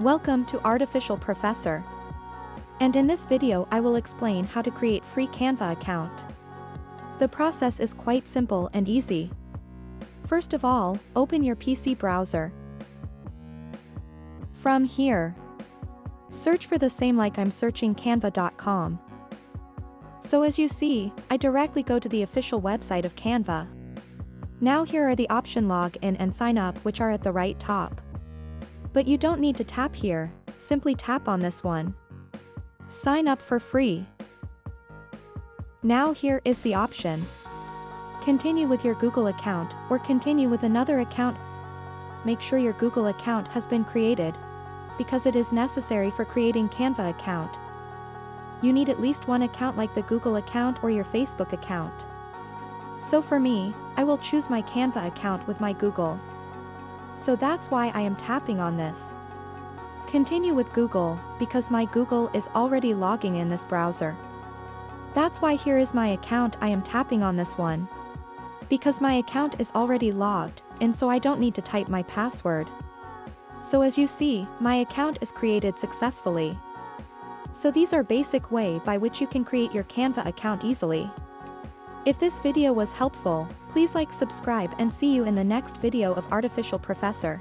Welcome to Artificial Professor. And in this video I will explain how to create free Canva account. The process is quite simple and easy. First of all, open your PC browser. From here, search for the same like I'm searching canva.com. So as you see, I directly go to the official website of Canva. Now here are the option log in and sign up, which are at the right top. But you don't need to tap here, simply tap on this one. Sign up for free. Now here is the option. Continue with your Google account or continue with another account. Make sure your Google account has been created, because it is necessary for creating Canva account. You need at least one account like the Google account or your Facebook account. So for me, I will choose my Canva account with my Google. So that's why I am tapping on this. Continue with Google, because my Google is already logging in this browser. That's why here is my account. I am tapping on this one, because my account is already logged, and so I don't need to type my password. So as you see, my account is created successfully. So these are basic way by which you can create your Canva account easily. If this video was helpful, please like, subscribe, and see you in the next video of Artificial Professor.